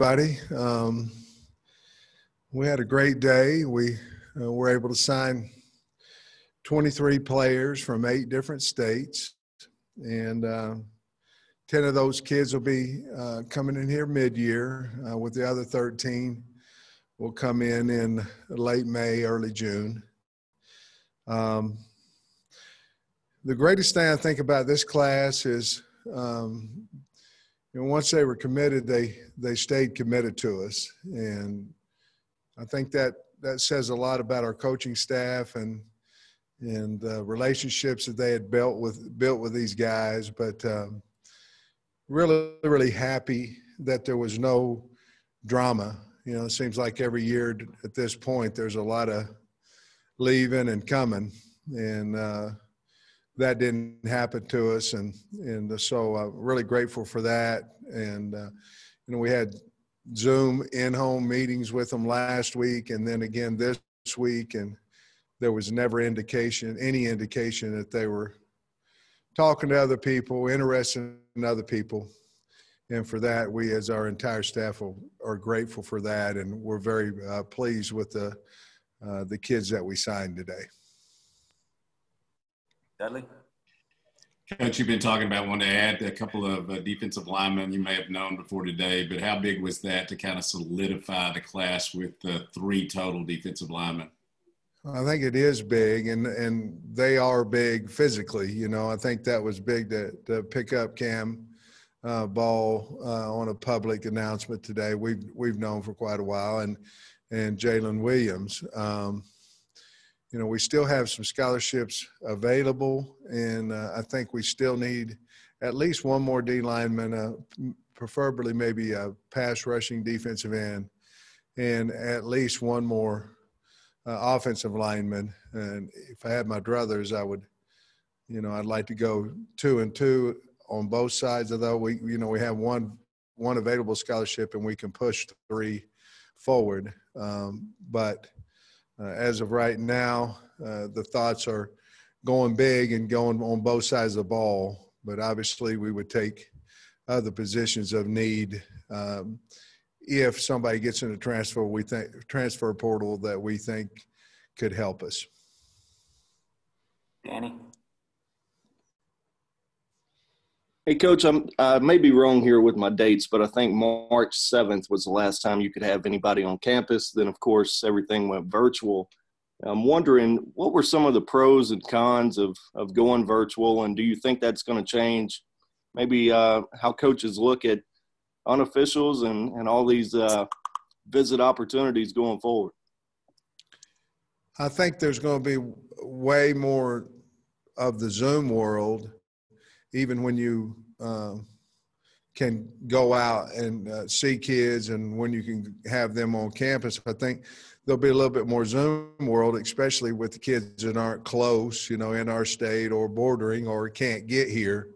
everybody. We had a great day. We were able to sign 23 players from 8 different states, and 10 of those kids will be coming in here mid-year, with the other 13 will come in late May, early June. The greatest thing I think about this class is, once they were committed, they stayed committed to us, and I think that says a lot about our coaching staff and relationships that they had built with these guys. But really happy that there was no drama. It seems like every year at this point there's a lot of leaving and coming, and that didn't happen to us, and so really grateful for that. And we had Zoom in-home meetings with them last week, and then again this week, and there was never any indication that they were talking to other people, interested in other people. And for that, we as our entire staff are grateful for that, and we're very pleased with the kids that we signed today. Dudley? Coach, you've been talking about wanting to add a couple of defensive linemen you may have known before today, but how big was that to kind of solidify the class with 3 total defensive linemen? I think it is big, and they are big physically. I think that was big to pick up Cam Ball on a public announcement today. We've known for quite a while, and Jaylen Williams. We still have some scholarships available, and I think we still need at least one more D lineman, preferably maybe a pass rushing defensive end, and at least one more offensive lineman. And if I had my druthers, I would, I'd like to go 2 and 2 on both sides. Although we have one available scholarship and we can push 3 forward. But as of right now, the thoughts are going big and going on both sides of the ball. But obviously, we would take other positions of need if somebody gets in a transfer portal that we think could help us. Danny? Hey, Coach, I may be wrong here with my dates, but I think March 7th was the last time you could have anybody on campus. Then, of course, everything went virtual. I'm wondering, what were some of the pros and cons of going virtual, and do you think that's going to change maybe how coaches look at unofficials and all these visit opportunities going forward? I think there's going to be way more of the Zoom world, even when you can go out and see kids and when you can have them on campus. I think there'll be a little bit more Zoom world, especially with the kids that aren't close, in our state or bordering or can't get here.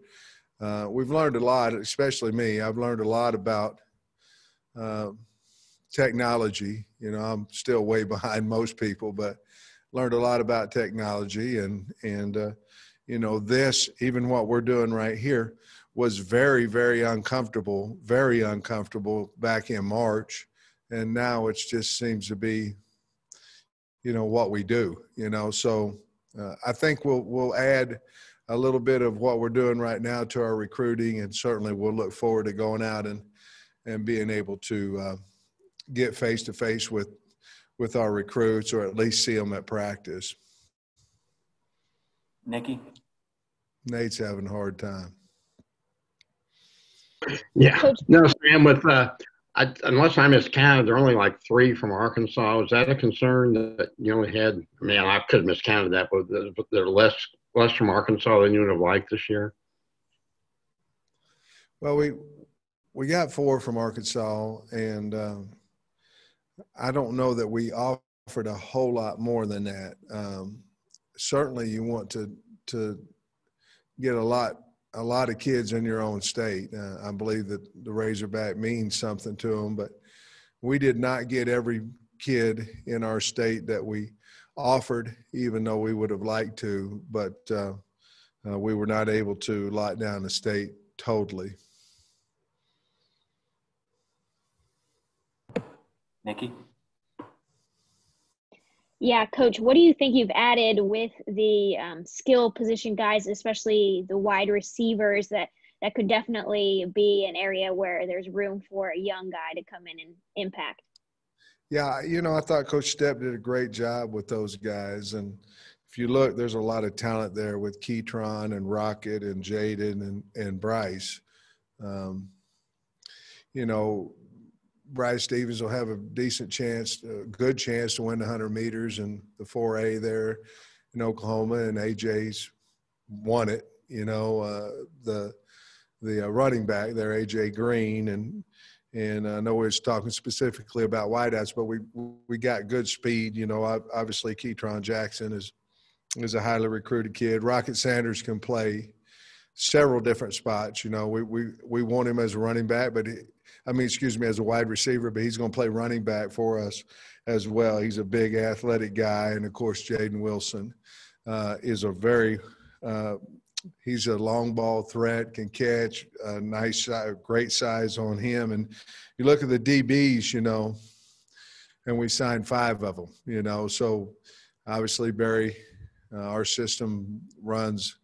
We've learned a lot, especially me. I've learned a lot about technology. I'm still way behind most people, but learned a lot about technology, and this, even what we're doing right here, was very, very uncomfortable back in March, and now it just seems to be, what we do. So I think we'll add a little bit of what we're doing right now to our recruiting, and certainly we'll look forward to going out and being able to get face-to-face with our recruits, or at least see them at practice. Nikki? Nate's having a hard time. Yeah. No, Sam, unless I miscounted, there are only like 3 from Arkansas. Was that a concern that you only had? I mean, I could have miscounted that, but there are less from Arkansas than you would have liked this year? Well, we got 4 from Arkansas, and I don't know that we offered a whole lot more than that. Certainly you want to get a lot of kids in your own state. I believe that the Razorback means something to them, but we did not get every kid in our state that we offered, even though we would have liked to, but we were not able to lock down the state totally. Nikki? Yeah, Coach, what do you think you've added with the skill position guys, especially the wide receivers, that could definitely be an area where there's room for a young guy to come in and impact? Yeah, I thought Coach Stepp did a great job with those guys. And if you look, there's a lot of talent there with Keytron and Rocket and Jaden and Bryce. Bryce Stevens will have a decent chance, a good chance to win the 100 meters and the 4A there in Oklahoma, and AJ's won it. The running back there, AJ Green, and I know we're talking specifically about wideouts, but we got good speed. Obviously Keytron Jackson is a highly recruited kid. Rocket Sanders can play several different spots. We want him as a running back, as a wide receiver, but he's going to play running back for us as well. He's a big athletic guy. And of course, Jaden Wilson is he's a long ball threat, can catch, nice, great size on him. And you look at the DBs, and we signed 5 of them, so obviously Barry, our system runs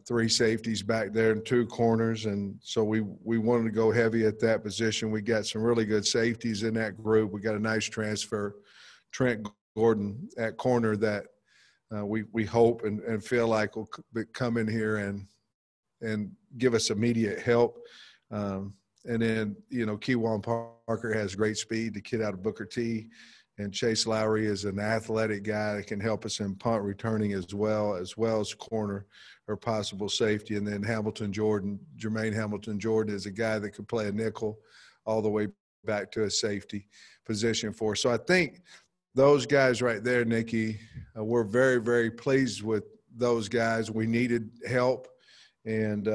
3 safeties back there and 2 corners. And so we wanted to go heavy at that position. We got some really good safeties in that group. We got a nice transfer, Trent Gordon at corner, that we hope and feel like will come in here and give us immediate help. And then, Kewan Parker has great speed, the kid out of Booker T. And Chase Lowry is an athletic guy that can help us in punt returning as well as corner or possible safety. And then Jermaine Hamilton Jordan is a guy that could play a nickel all the way back to a safety position for us. So I think those guys right there, Nikki, we're very, very pleased with those guys. We needed help, and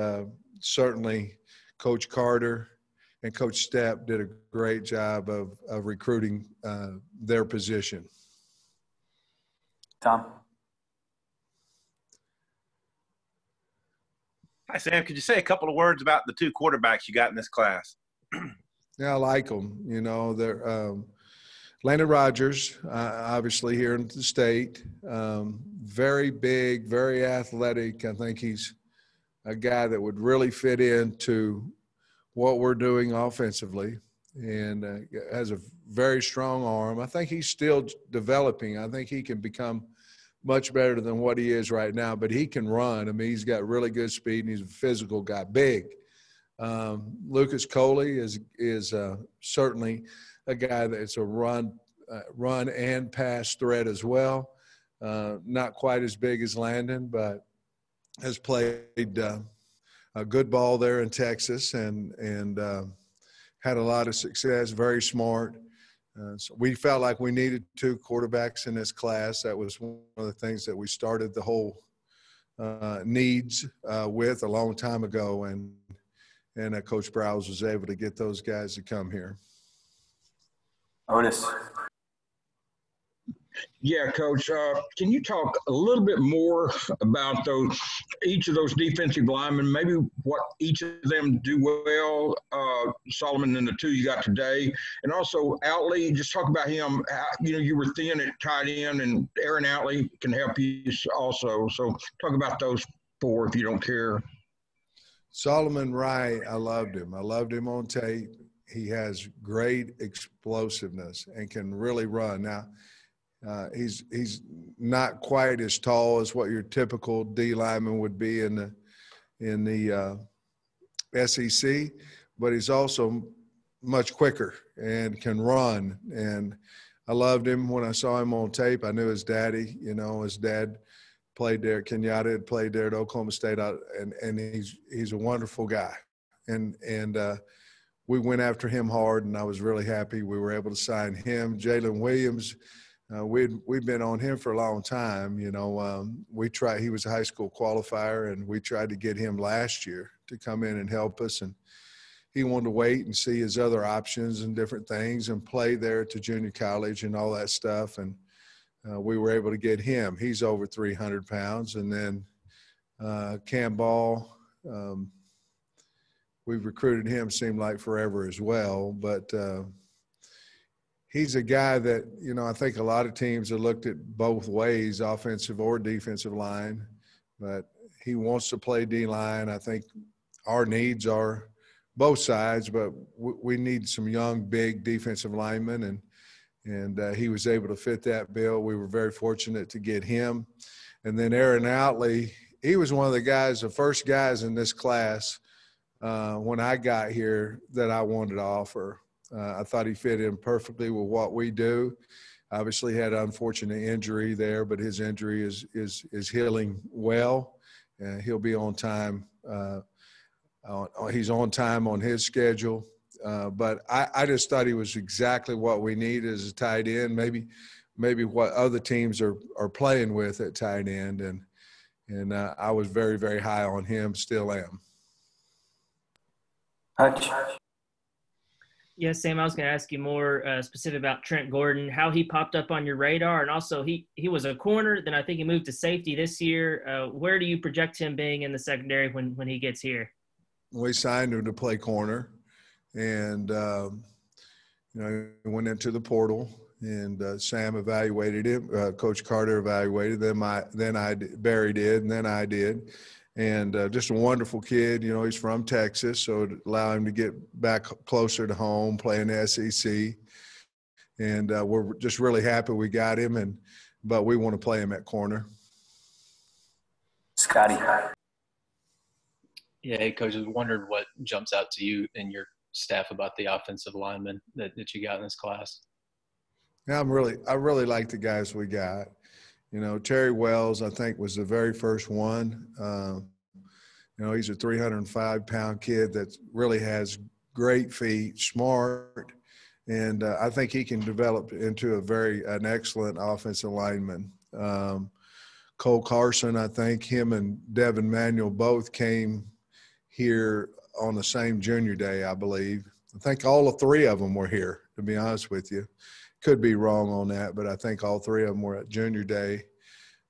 certainly Coach Carter and Coach Stepp did a great job of recruiting their position. Tom? Hi, Sam. Could you say a couple of words about the 2 quarterbacks you got in this class? Yeah, I like them. They're Landon Rogers, obviously here in the state, very big, very athletic. I think he's a guy that would really fit into what we're doing offensively, and has a very strong arm. I think he's still developing. I think he can become much better than what he is right now, but he can run. He's got really good speed, and he's a physical guy, big. Lucas Coley is certainly a guy that's a run and pass threat as well. Not quite as big as Landon, but has played a good ball there in Texas and had a lot of success, very smart. So we felt like we needed 2 quarterbacks in this class. That was one of the things that we started the whole needs with a long time ago, and Coach Browse was able to get those guys to come here. Otis? Yeah, Coach, can you talk a little bit more about each of those defensive linemen, maybe what each of them do well, Solomon and the 2 you got today, and also Outley, just talk about him. You were thin at tight end, and Aaron Outley can help you also. So talk about those 4 if you don't care. Solomon Wright, I loved him. I loved him on tape. He has great explosiveness and can really run. Now, he's not quite as tall as what your typical D lineman would be in the SEC, but he's also much quicker and can run. And I loved him when I saw him on tape. I knew his daddy. His dad played there. Kenyatta had played there at Oklahoma State, and he's a wonderful guy. And we went after him hard, and I was really happy we were able to sign him. Jaylen Williams. We've been on him for a long time. We tried. He was a high school qualifier, and we tried to get him last year to come in and help us. And he wanted to wait and see his other options and different things and play there to junior college and all that stuff. And we were able to get him. He's over 300 pounds. And then Cam Ball, we've recruited him, seemed like forever as well. But he's a guy that, you know, I think a lot of teams have looked at both ways, offensive or defensive line, but he wants to play D-line. I think our needs are both sides, but we need some young, big defensive linemen, and he was able to fit that bill. We were very fortunate to get him. And then Aaron Outley, he was one of the guys, the first guys in this class when I got here that I wanted to offer. I thought he fit in perfectly with what we do. Obviously had an unfortunate injury there, but his injury is healing well. He'll be on time. He's on time on his schedule. But I just thought he was exactly what we need as a tight end, maybe what other teams are playing with at tight end. And I was very, very high on him, still am. Yeah, Sam, I was going to ask you more specific about Trent Gordon, how he popped up on your radar. And also he was a corner, then I think he moved to safety this year. Where do you project him being in the secondary when he gets here? We signed him to play corner, and, he went into the portal, and Sam evaluated him. Coach Carter evaluated him. Barry did, and then I did. And just a wonderful kid. You know, he's from Texas, so it allowed him to get back closer to home, playing the SEC. And we're just really happy we got him, but we want to play him at corner. Scotty. Yeah, hey, Coach, I was wondering what jumps out to you and your staff about the offensive linemen that you got in this class. Yeah, I really like the guys we got. You know, Terry Wells, I think, was the very first one. He's a 305-pound kid that really has great feet, smart, and I think he can develop into an excellent offensive lineman. Cole Carson, I think him and Devin Manuel both came here on the same junior day, I believe. I think all three of them were here, to be honest with you. Could be wrong on that, but I think all three of them were at junior day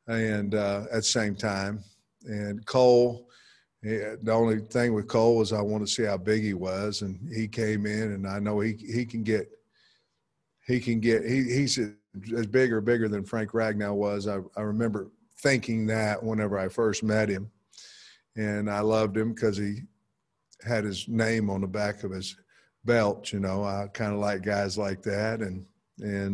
and at the same time. And Cole, the only thing with Cole was I want to see how big he was, and he came in, and I know he's as bigger than Frank Ragnow was. I remember thinking that whenever I first met him, and I loved him because he had his name on the back of his belt. You know, I kind of like guys like that, and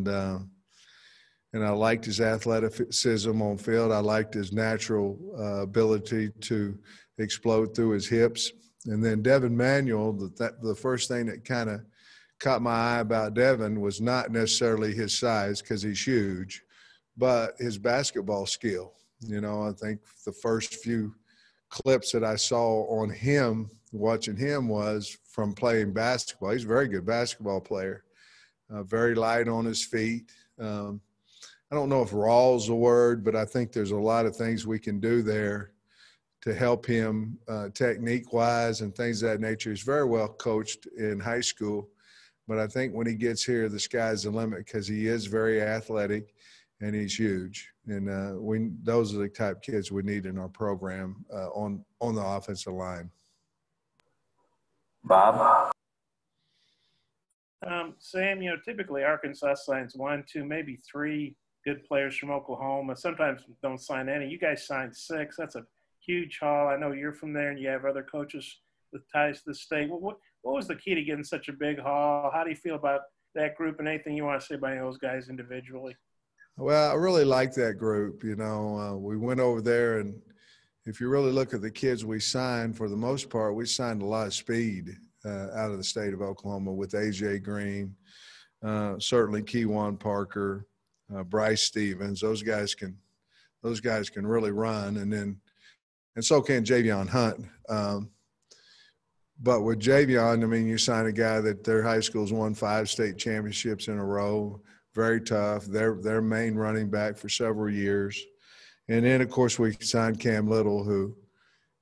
I liked his athleticism on field. I liked his natural ability to explode through his hips. And then Devin Manuel, the first thing that kind of caught my eye about Devin was not necessarily his size, because he's huge, but his basketball skill. You know, I think the first few clips that I saw on him, watching him, was from playing basketball. He's a very good basketball player, very light on his feet. I don't know if raw is the word, but I think there's a lot of things we can do there to help him technique-wise and things of that nature. He's very well coached in high school, but I think when he gets here, the sky's the limit, because he is very athletic and he's huge. And those are the type of kids we need in our program on the offensive line. Bob? Sam, typically Arkansas signs 1, 2, maybe 3 good players from Oklahoma. Sometimes don't sign any. You guys signed 6. That's a huge haul. I know you're from there and you have other coaches with ties to the state. What was the key to getting such a big haul? How do you feel about that group, and anything you want to say about any of those guys individually? Well, I really like that group. We went over there, and if you really look at the kids we signed, for the most part, we signed a lot of speed out of the state of Oklahoma with A.J. Green, certainly Keywan Parker, Bryce Stevens. Those guys can really run, and so can Javion Hunt. But with Javion, you sign a guy that their high school's won 5 state championships in a row. Very tough. Their main running back for several years. And then, of course, we signed Cam Little, who,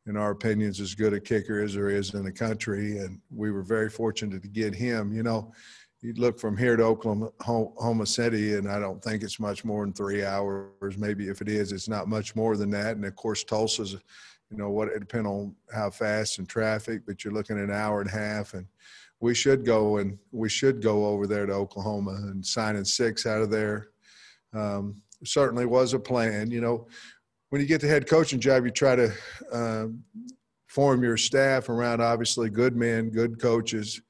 in our opinion, is as good a kicker as there is in the country. And we were very fortunate to get him. You look from here to Oklahoma City, and I don't think it's much more than 3 hours. Maybe if it is, it's not much more than that. And, of course, Tulsa's, it depends on how fast and traffic, but you're looking at an hour and a half. And we should go over there to Oklahoma and signing 6 out of there. Certainly was a plan. You know, when you get the head coaching job, you try to form your staff around obviously good men, good coaches,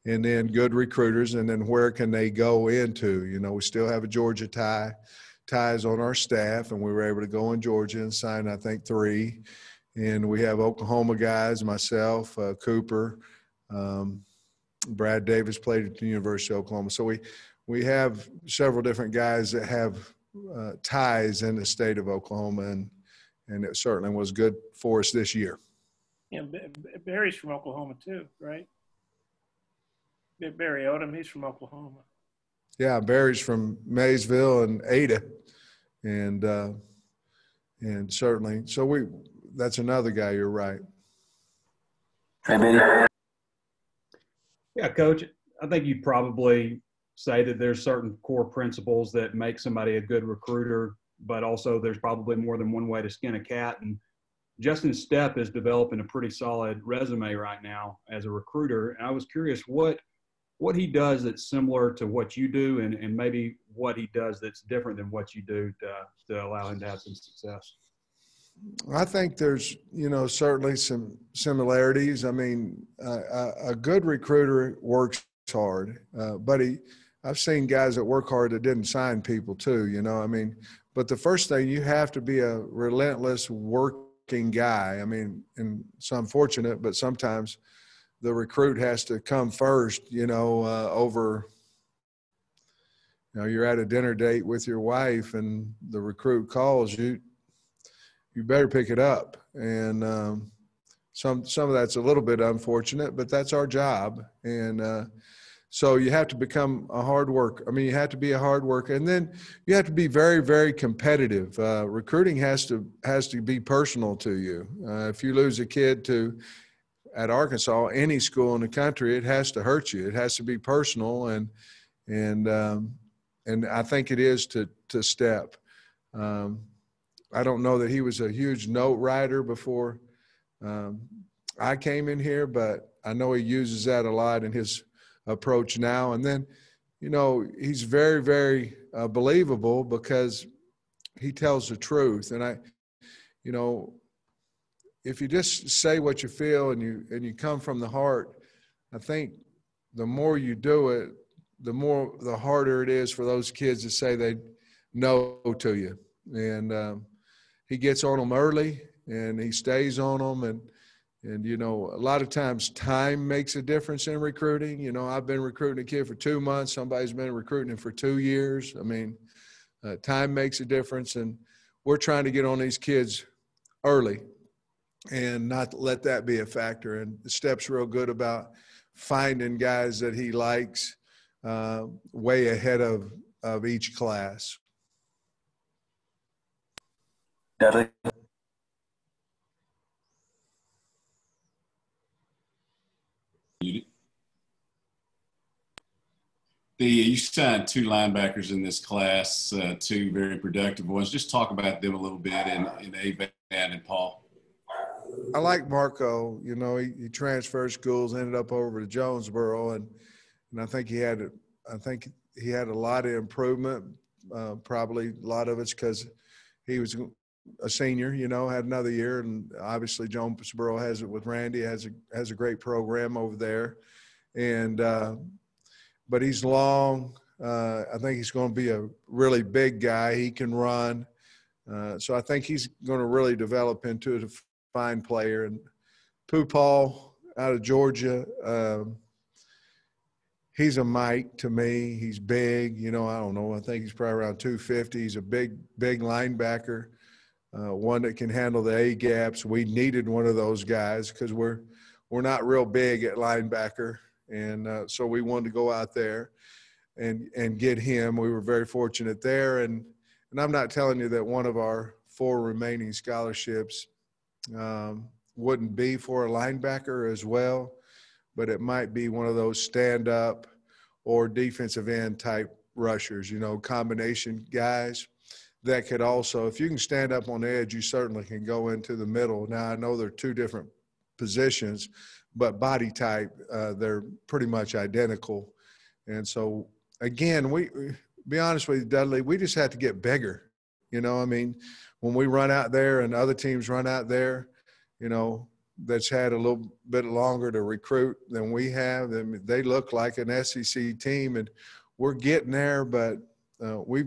and then good recruiters, and then where can they go into? You know, we still have a Georgia ties on our staff, and we were able to go in Georgia and sign, I think, 3. And we have Oklahoma guys, myself, Cooper, Brad Davis played at the University of Oklahoma. So we have several different guys that have ties in the state of Oklahoma, and it certainly was good for us this year. Yeah, Barry's from Oklahoma too, right? Barry Odom, he's from Oklahoma. Yeah, Barry's from Maysville and Ada, and certainly, so that's another guy. You're right. Hey, Benny. Yeah, Coach, I think you'd probably say that there's certain core principles that make somebody a good recruiter, but also there's probably more than one way to skin a cat. And Justin Stepp is developing a pretty solid resume right now as a recruiter. And I was curious what he does that's similar to what you do, and maybe what he does that's different than what you do to allow him to have some success. I think there's, you know, certainly some similarities. I mean, a good recruiter works hard, but I've seen guys that work hard that didn't sign people too, you know. I mean, but the first thing, you have to be a relentless working guy. I mean, and it's unfortunate, but sometimes the recruit has to come first, you know, over, you know, you're at a dinner date with your wife and the recruit calls you, you better pick it up. And some of that's a little bit unfortunate, but that's our job. And so you have to become a hard worker. I mean, you have to be a hard worker, and then you have to be very, very competitive. Recruiting has to be personal to you. If you lose a kid at Arkansas, any school in the country, it has to hurt you. It has to be personal, and I think it is to Stepp. I don't know that he was a huge note writer before I came in here, but I know he uses that a lot in his approach now. And then, you know, he's very, very believable because he tells the truth. And you know, if you just say what you feel and you come from the heart, I think the more you do it, the harder it is for those kids to say they no to you. And he gets on them early and he stays on them. And, you know, a lot of times time makes a difference in recruiting. You know, I've been recruiting a kid for 2 months. Somebody's been recruiting him for 2 years. I mean, time makes a difference. And we're trying to get on these kids early and not let that be a factor. And Stepp's real good about finding guys that he likes way ahead of each class. Dudley. You signed 2 linebackers in this class, 2 very productive ones. Just talk about them a little bit in Avad and Paul. I like Marco. You know, he transferred schools, ended up over to Jonesboro, and I think he had a lot of improvement. Probably a lot of it's because he was a senior, you know, had another year, and obviously Jonesboro has it with Randy, has a great program over there, and but he's long. I think he's going to be a really big guy. He can run, so I think he's going to really develop into a fine player. And Paul out of Georgia, he's a Mike to me. He's big, you know. I don't know. I think he's probably around 250. He's a big linebacker. One that can handle the A gaps. We needed one of those guys because we're not real big at linebacker, and so we wanted to go out there and get him. We were very fortunate there, and I'm not telling you that one of our 4 remaining scholarships wouldn't be for a linebacker as well, but it might be one of those stand-up or defensive end type rushers, you know, combination guys. That could also, if you can stand up on the edge, you certainly can go into the middle. Now, I know they're 2 different positions, but body type, they're pretty much identical. And so, again, be honest with you, Dudley, we just had to get bigger. You know, I mean, when we run out there and other teams run out there, you know, that's had a little bit longer to recruit than we have, they look like an SEC team, and we're getting there, but we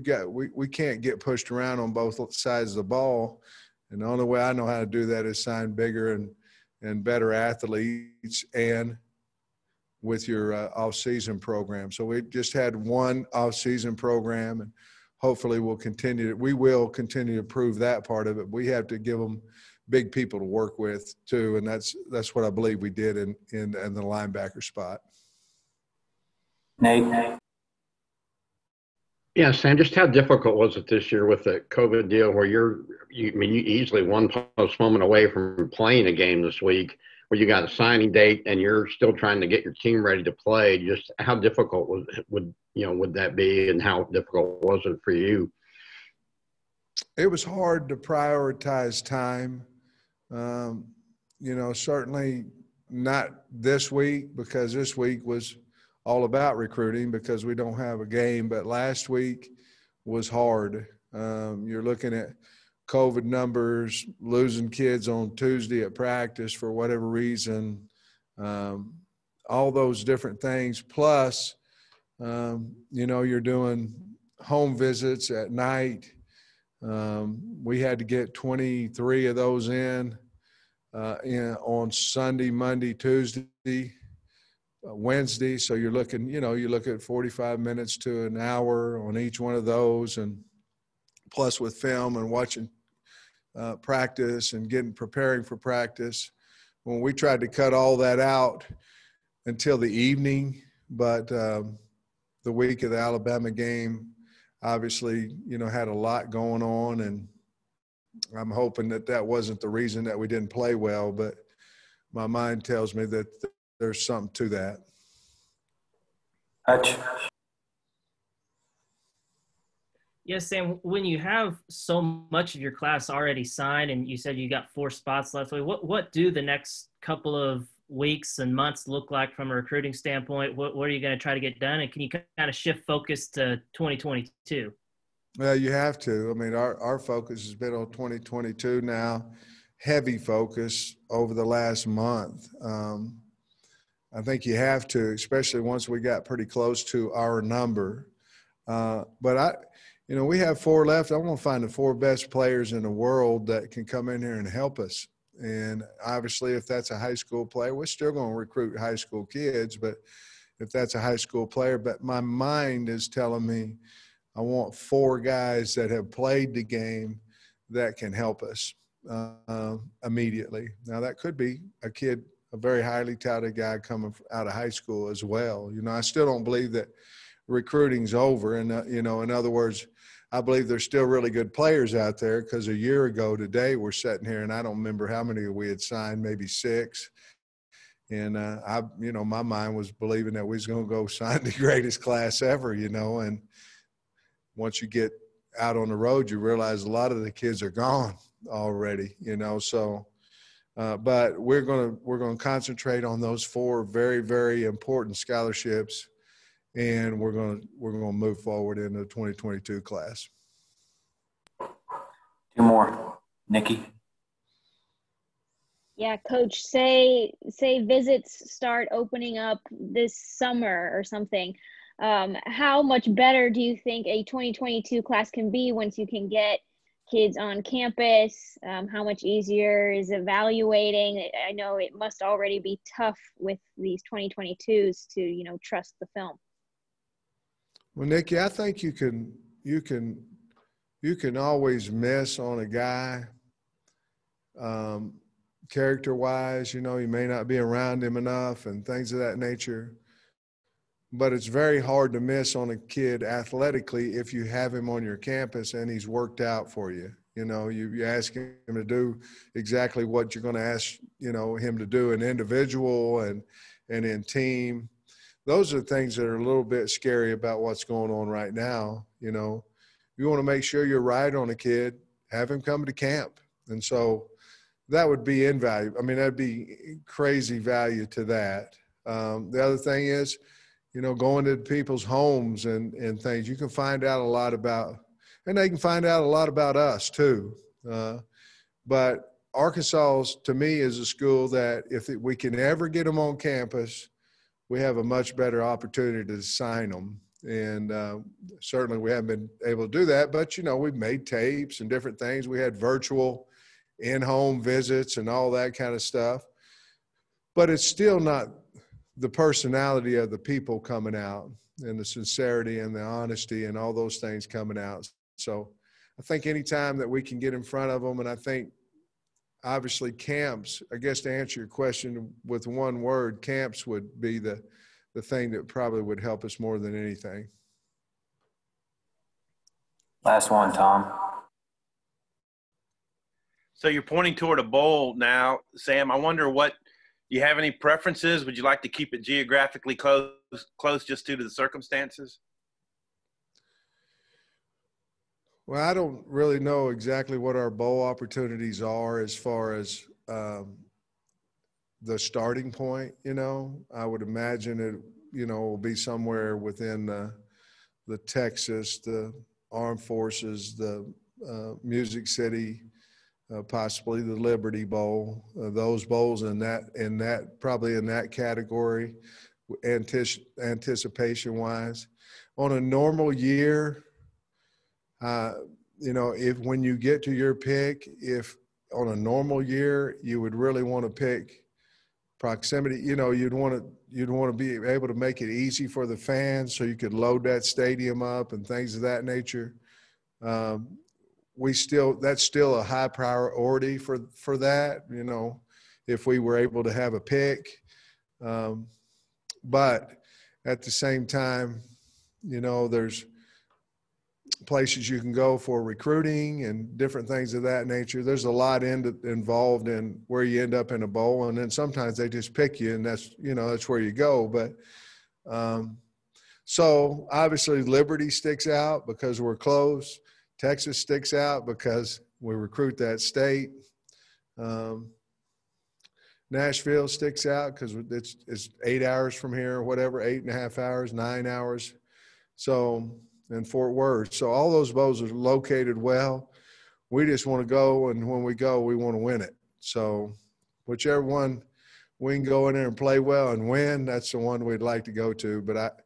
can't get pushed around on both sides of the ball. And the only way I know how to do that is sign bigger and better athletes and with your off-season program. So we just had one off-season program, and hopefully we will continue to prove that part of it. We have to give them big people to work with too, and that's what I believe we did in the linebacker spot. Nate. Yeah, Sam, just how difficult was it this year with the COVID deal where you easily one postponement away from playing a game this week, where you got a signing date and you're still trying to get your team ready to play? Just how difficult would that be, and how difficult was it for you? It was hard to prioritize time. Certainly not this week, because this week was all about recruiting because we don't have a game. But last week was hard. You're looking at COVID numbers, losing kids on Tuesday at practice for whatever reason, all those different things. Plus, you're doing home visits at night. We had to get 23 of those in on Sunday, Monday, Tuesday, Wednesday. So you look at 45 minutes to an hour on each one of those, and plus with film and watching practice and preparing for practice. When we tried to cut all that out until the evening, but the week of the Alabama game, obviously, had a lot going on, and I'm hoping that wasn't the reason that we didn't play well, but my mind tells me that there's something to that. Hutch. Yes, Sam, when you have so much of your class already signed and you said you got 4 spots left, what do the next couple of weeks and months look like from a recruiting standpoint? What are you going to try to get done? And can you kind of shift focus to 2022? Well, you have to. I mean, our focus has been on 2022 now, heavy focus over the last month. I think you have to, especially once we got pretty close to our number. But we have 4 left. I want to find the 4 best players in the world that can come in here and help us. And obviously, if that's a high school player, we're still going to recruit high school kids. But if that's a high school player, but my mind is telling me I want 4 guys that have played the game that can help us immediately. Now, that could be a kid, a very highly touted guy coming out of high school as well. I still don't believe that recruiting's over. And, in other words, I believe there's still really good players out there, because a year ago today we're sitting here and I don't remember how many we had signed, maybe 6. And my mind was believing that we was going to go sign the greatest class ever, and once you get out on the road, you realize a lot of the kids are gone already, so but we're going to concentrate on those 4 very, very important scholarships, and we're going to move forward in the 2022 class. 2 more. Nikki. Yeah, Coach, say visits start opening up this summer or something. How much better do you think a 2022 class can be once you can get kids on campus? How much easier is evaluating? I know it must already be tough with these 2022s to, trust the film. Well, Nikki, I think you can always miss on a guy character-wise. You may not be around him enough and things of that nature. But it's very hard to miss on a kid athletically if you have him on your campus and he's worked out for you. You ask him to do exactly what you're going to ask, him to do in individual and in team. Those are things that are a little bit scary about what's going on right now. You want to make sure you're right on a kid, have him come to camp. And so, that would be invaluable. I mean, that'd be crazy value to that. The other thing is, you know, going to people's homes and things, you can find out a lot about, and they can find out a lot about us too. But Arkansas, to me, is a school that if we can ever get them on campus, we have a much better opportunity to sign them. And certainly we haven't been able to do that, but, you know, we've made tapes and different things. We had virtual in-home visits and all that kind of stuff. But it's still not the personality of the people coming out and the sincerity and the honesty and all those things coming out. So I think anytime that we can get in front of them, and I think obviously camps, I guess to answer your question with one word, camps would be the thing that probably would help us more than anything. Last one, Tom. So you're pointing toward a bowl now, Sam. I wonder what – do you have any preferences? Would you like to keep it geographically close just due to the circumstances? Well, I don't really know exactly what our bowl opportunities are as far as the starting point, you know. I would imagine it, you know, will be somewhere within the Texas, the Armed Forces, the Music City, possibly the Liberty Bowl, those bowls in that probably in that category, anticipation-wise. On a normal year, you know, when you get to your pick, if on a normal year you would really want to pick proximity, you know, you'd want to be able to make it easy for the fans so you could load that stadium up and things of that nature. That's still a high priority for that, you know, if we were able to have a pick. But at the same time, you know, there's places you can go for recruiting and different things of that nature. There's a lot involved in where you end up in a bowl, and then sometimes they just pick you, and that's where you go. But so obviously Liberty sticks out because we're close. Texas sticks out because we recruit that state. Nashville sticks out because it's 8 hours from here or whatever, 8.5 hours, 9 hours. So, and Fort Worth. So all those bowls are located well. We just want to go, and when we go, we want to win it. So whichever one we can go in there and play well and win, that's the one we'd like to go to. But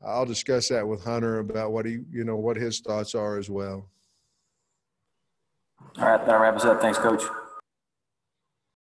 I'll discuss that with Hunter about what his thoughts are as well. All right, that'll wrap us up. Thanks, Coach.